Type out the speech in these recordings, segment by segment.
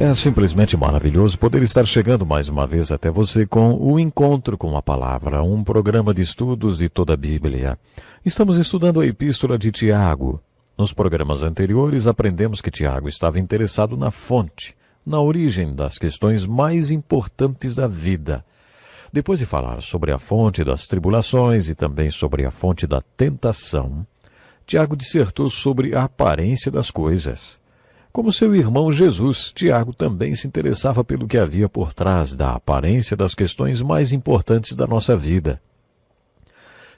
É simplesmente maravilhoso poder estar chegando mais uma vez até você com o Encontro com a Palavra, um programa de estudos de toda a Bíblia. Estamos estudando a Epístola de Tiago. Nos programas anteriores, aprendemos que Tiago estava interessado na fonte, na origem das questões mais importantes da vida. Depois de falar sobre a fonte das tribulações e também sobre a fonte da tentação, Tiago dissertou sobre a aparência das coisas. Como seu irmão Jesus, Tiago também se interessava pelo que havia por trás da aparência das questões mais importantes da nossa vida.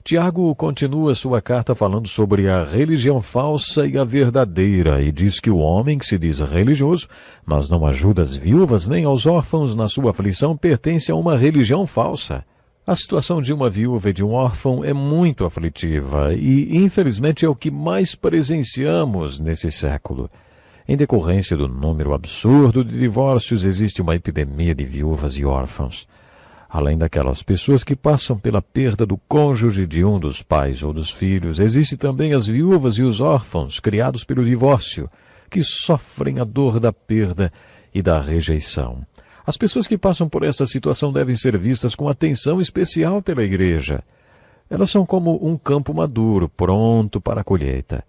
Tiago continua sua carta falando sobre a religião falsa e a verdadeira e diz que o homem que se diz religioso, mas não ajuda as viúvas nem aos órfãos na sua aflição, pertence a uma religião falsa. A situação de uma viúva e de um órfão é muito aflitiva e, infelizmente, é o que mais presenciamos nesse século. Em decorrência do número absurdo de divórcios, existe uma epidemia de viúvas e órfãos. Além daquelas pessoas que passam pela perda do cônjuge de um dos pais ou dos filhos, existe também as viúvas e os órfãos criados pelo divórcio, que sofrem a dor da perda e da rejeição. As pessoas que passam por esta situação devem ser vistas com atenção especial pela igreja. Elas são como um campo maduro, pronto para a colheita.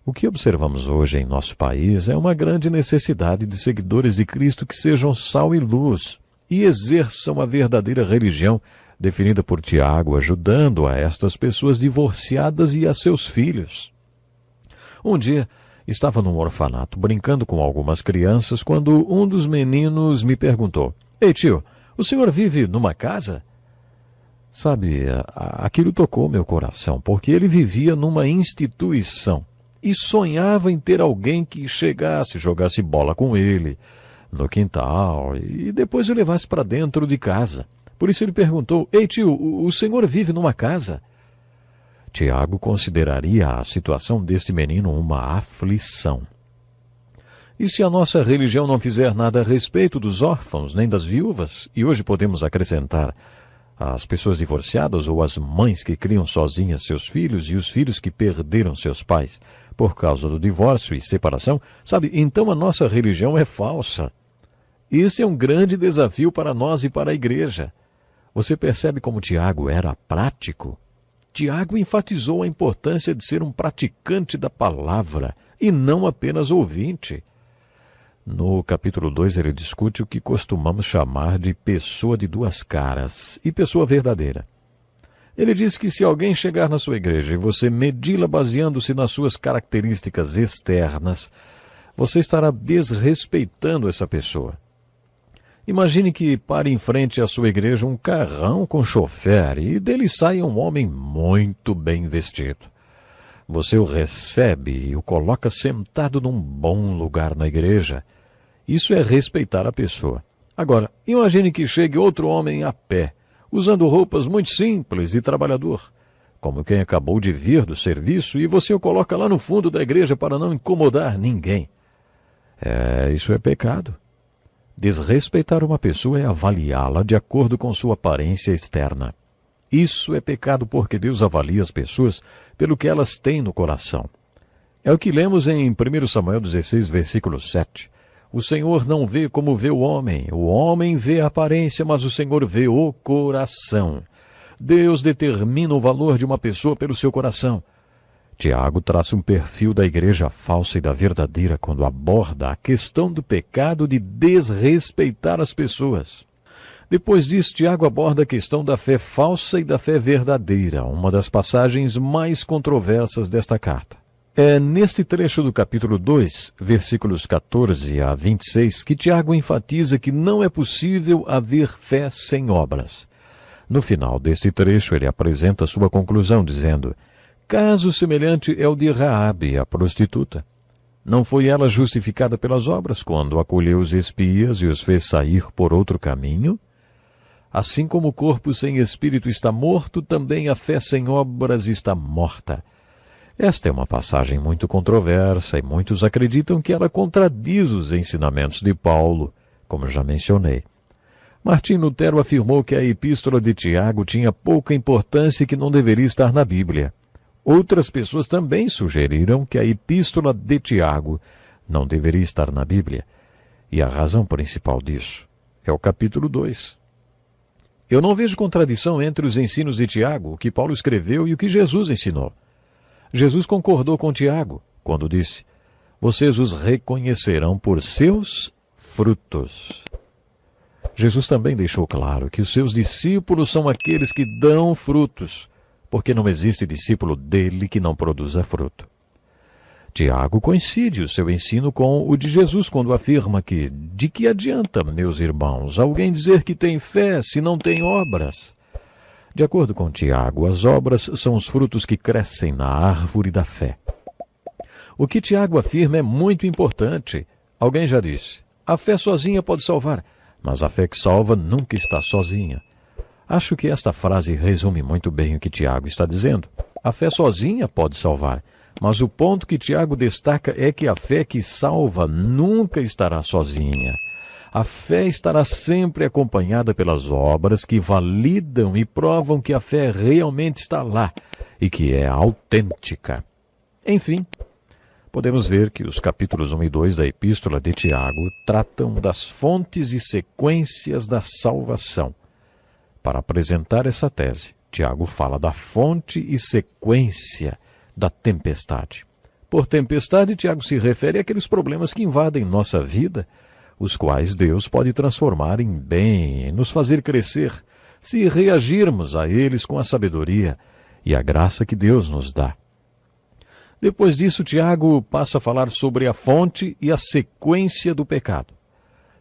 O que observamos hoje em nosso país é uma grande necessidade de seguidores de Cristo que sejam sal e luz e exerçam a verdadeira religião definida por Tiago, ajudando a estas pessoas divorciadas e a seus filhos. Um dia, estava num orfanato brincando com algumas crianças quando um dos meninos me perguntou: "Ei, tio, o senhor vive numa casa?" Sabe, aquilo tocou meu coração, porque ele vivia numa instituição e sonhava em ter alguém que chegasse, jogasse bola com ele no quintal e depois o levasse para dentro de casa. Por isso ele perguntou: "Ei, tio, o senhor vive numa casa?" Tiago consideraria a situação deste menino uma aflição. E se a nossa religião não fizer nada a respeito dos órfãos nem das viúvas, e hoje podemos acrescentar as pessoas divorciadas ou as mães que criam sozinhas seus filhos e os filhos que perderam seus pais por causa do divórcio e separação, sabe, então a nossa religião é falsa. Este é um grande desafio para nós e para a igreja. Você percebe como Tiago era prático? Tiago enfatizou a importância de ser um praticante da palavra e não apenas ouvinte. No capítulo 2, ele discute o que costumamos chamar de pessoa de duas caras e pessoa verdadeira. Ele diz que se alguém chegar na sua igreja e você medi-la baseando-se nas suas características externas, você estará desrespeitando essa pessoa. Imagine que pare em frente à sua igreja um carrão com chofer e dele saia um homem muito bem vestido. Você o recebe e o coloca sentado num bom lugar na igreja. Isso é respeitar a pessoa. Agora, imagine que chegue outro homem a pé, usando roupas muito simples e trabalhador, como quem acabou de vir do serviço, e você o coloca lá no fundo da igreja para não incomodar ninguém. Isso é pecado. Desrespeitar uma pessoa é avaliá-la de acordo com sua aparência externa. Isso é pecado porque Deus avalia as pessoas pelo que elas têm no coração. É o que lemos em 1 Samuel 16, versículo 7. O Senhor não vê como vê o homem vê a aparência, mas o Senhor vê o coração. Deus determina o valor de uma pessoa pelo seu coração. Tiago traça um perfil da igreja falsa e da verdadeira quando aborda a questão do pecado de desrespeitar as pessoas. Depois disso, Tiago aborda a questão da fé falsa e da fé verdadeira, uma das passagens mais controversas desta carta. É neste trecho do capítulo 2, versículos 14 a 26, que Tiago enfatiza que não é possível haver fé sem obras. No final deste trecho, ele apresenta sua conclusão, dizendo: caso semelhante é o de Raabe, a prostituta. Não foi ela justificada pelas obras quando acolheu os espias e os fez sair por outro caminho? Assim como o corpo sem espírito está morto, também a fé sem obras está morta. Esta é uma passagem muito controversa e muitos acreditam que ela contradiz os ensinamentos de Paulo, como já mencionei. Martim Lutero afirmou que a epístola de Tiago tinha pouca importância e que não deveria estar na Bíblia. Outras pessoas também sugeriram que a epístola de Tiago não deveria estar na Bíblia. E a razão principal disso é o capítulo 2. Eu não vejo contradição entre os ensinos de Tiago, o que Paulo escreveu e o que Jesus ensinou. Jesus concordou com Tiago quando disse: vocês os reconhecerão por seus frutos. Jesus também deixou claro que os seus discípulos são aqueles que dão frutos, porque não existe discípulo dele que não produza fruto. Tiago coincide o seu ensino com o de Jesus quando afirma que, de que adianta, meus irmãos, alguém dizer que tem fé se não tem obras? De acordo com Tiago, as obras são os frutos que crescem na árvore da fé. O que Tiago afirma é muito importante. Alguém já disse: a fé sozinha pode salvar, mas a fé que salva nunca está sozinha. Acho que esta frase resume muito bem o que Tiago está dizendo. A fé sozinha pode salvar, mas o ponto que Tiago destaca é que a fé que salva nunca estará sozinha. A fé estará sempre acompanhada pelas obras que validam e provam que a fé realmente está lá e que é autêntica. Enfim, podemos ver que os capítulos 1 e 2 da Epístola de Tiago tratam das fontes e sequências da salvação. Para apresentar essa tese, Tiago fala da fonte e sequência da tempestade. Por tempestade, Tiago se refere àqueles problemas que invadem nossa vida, os quais Deus pode transformar em bem e nos fazer crescer, se reagirmos a eles com a sabedoria e a graça que Deus nos dá. Depois disso, Tiago passa a falar sobre a fonte e a sequência do pecado.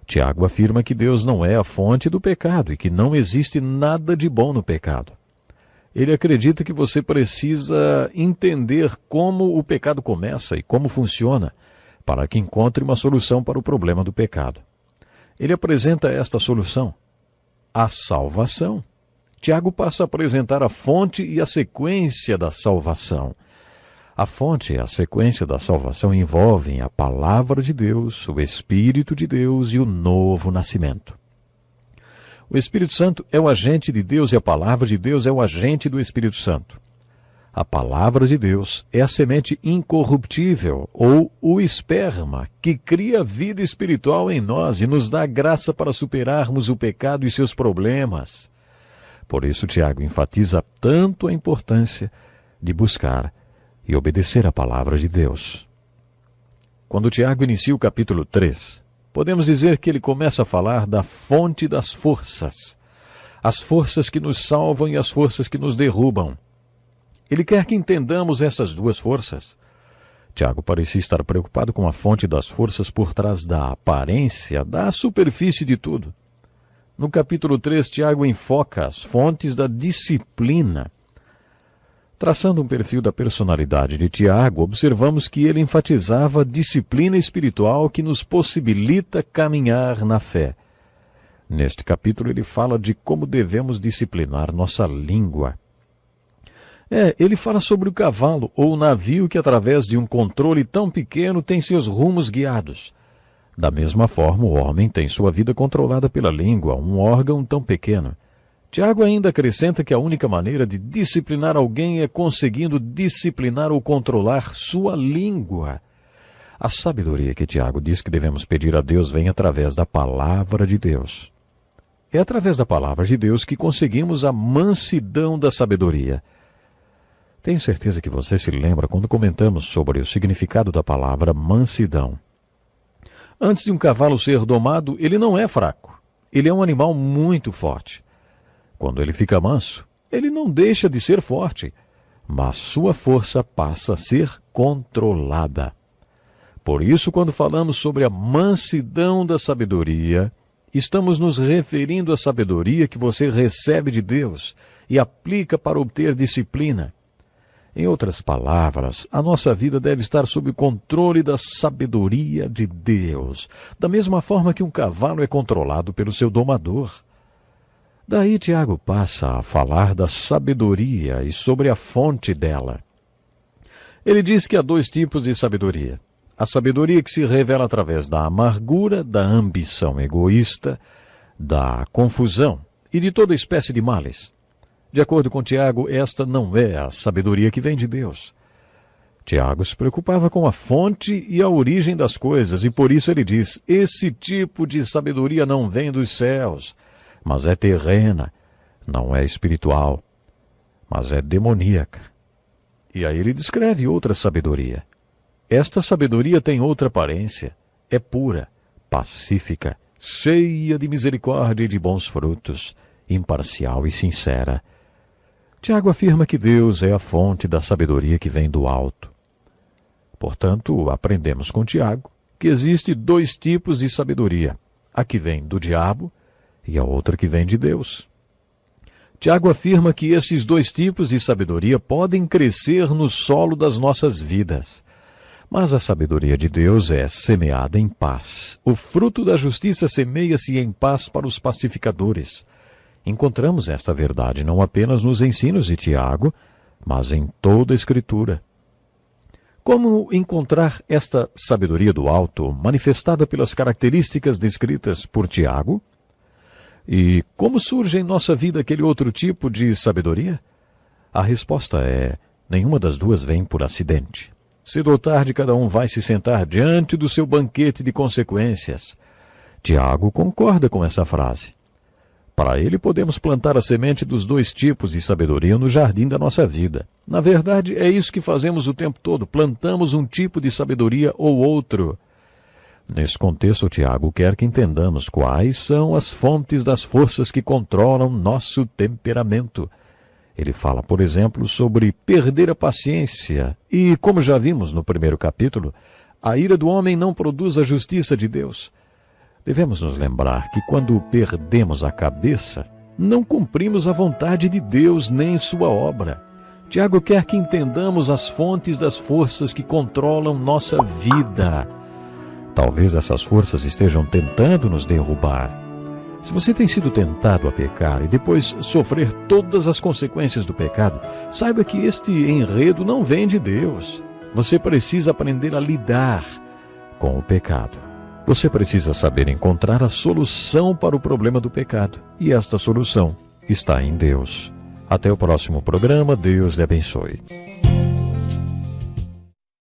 Tiago afirma que Deus não é a fonte do pecado e que não existe nada de bom no pecado. Ele acredita que você precisa entender como o pecado começa e como funciona, para que encontre uma solução para o problema do pecado. Ele apresenta esta solução: a salvação. Tiago passa a apresentar a fonte e a sequência da salvação. A fonte e a sequência da salvação envolvem a palavra de Deus, o Espírito de Deus e o novo nascimento. O Espírito Santo é o agente de Deus e a palavra de Deus é o agente do Espírito Santo. A palavra de Deus é a semente incorruptível, ou o esperma, que cria vida espiritual em nós e nos dá graça para superarmos o pecado e seus problemas. Por isso, Tiago enfatiza tanto a importância de buscar e obedecer a palavra de Deus. Quando Tiago inicia o capítulo 3, podemos dizer que ele começa a falar da fonte das forças, as forças que nos salvam e as forças que nos derrubam. Ele quer que entendamos essas duas forças. Tiago parecia estar preocupado com a fonte das forças por trás da aparência, da superfície de tudo. No capítulo 3, Tiago enfoca as fontes da disciplina. Traçando um perfil da personalidade de Tiago, observamos que ele enfatizava a disciplina espiritual que nos possibilita caminhar na fé. Neste capítulo ele fala de como devemos disciplinar nossa língua. Ele fala sobre o cavalo ou o navio que através de um controle tão pequeno tem seus rumos guiados. Da mesma forma, o homem tem sua vida controlada pela língua, um órgão tão pequeno. Tiago ainda acrescenta que a única maneira de disciplinar alguém é conseguindo disciplinar ou controlar sua língua. A sabedoria que Tiago diz que devemos pedir a Deus vem através da palavra de Deus. É através da palavra de Deus que conseguimos a mansidão da sabedoria. Tenho certeza que você se lembra quando comentamos sobre o significado da palavra mansidão. Antes de um cavalo ser domado, ele não é fraco. Ele é um animal muito forte. Quando ele fica manso, ele não deixa de ser forte, mas sua força passa a ser controlada. Por isso, quando falamos sobre a mansidão da sabedoria, estamos nos referindo à sabedoria que você recebe de Deus e aplica para obter disciplina. Em outras palavras, a nossa vida deve estar sob o controle da sabedoria de Deus, da mesma forma que um cavalo é controlado pelo seu domador. Daí Tiago passa a falar da sabedoria e sobre a fonte dela. Ele diz que há dois tipos de sabedoria. A sabedoria que se revela através da amargura, da ambição egoísta, da confusão e de toda espécie de males. De acordo com Tiago, esta não é a sabedoria que vem de Deus. Tiago se preocupava com a fonte e a origem das coisas, e por isso ele diz: esse tipo de sabedoria não vem dos céus, mas é terrena, não é espiritual, mas é demoníaca. E aí ele descreve outra sabedoria. Esta sabedoria tem outra aparência, é pura, pacífica, cheia de misericórdia e de bons frutos, imparcial e sincera. Tiago afirma que Deus é a fonte da sabedoria que vem do alto. Portanto, aprendemos com Tiago que existe dois tipos de sabedoria, a que vem do diabo e a outra que vem de Deus. Tiago afirma que esses dois tipos de sabedoria podem crescer no solo das nossas vidas. Mas a sabedoria de Deus é semeada em paz. O fruto da justiça semeia-se em paz para os pacificadores. Encontramos esta verdade não apenas nos ensinos de Tiago, mas em toda a Escritura. Como encontrar esta sabedoria do alto, manifestada pelas características descritas por Tiago? E como surge em nossa vida aquele outro tipo de sabedoria? A resposta é: nenhuma das duas vem por acidente. Cedo ou tarde, cada um vai se sentar diante do seu banquete de consequências. Tiago concorda com essa frase. Para ele, podemos plantar a semente dos dois tipos de sabedoria no jardim da nossa vida. Na verdade, é isso que fazemos o tempo todo, plantamos um tipo de sabedoria ou outro. Nesse contexto, Tiago quer que entendamos quais são as fontes das forças que controlam nosso temperamento. Ele fala, por exemplo, sobre perder a paciência e, como já vimos no primeiro capítulo, a ira do homem não produz a justiça de Deus. Devemos nos lembrar que quando perdemos a cabeça, não cumprimos a vontade de Deus nem sua obra. Tiago quer que entendamos as fontes das forças que controlam nossa vida. Talvez essas forças estejam tentando nos derrubar. Se você tem sido tentado a pecar e depois sofrer todas as consequências do pecado, saiba que este enredo não vem de Deus. Você precisa aprender a lidar com o pecado. Você precisa saber encontrar a solução para o problema do pecado. E esta solução está em Deus. Até o próximo programa. Deus lhe abençoe.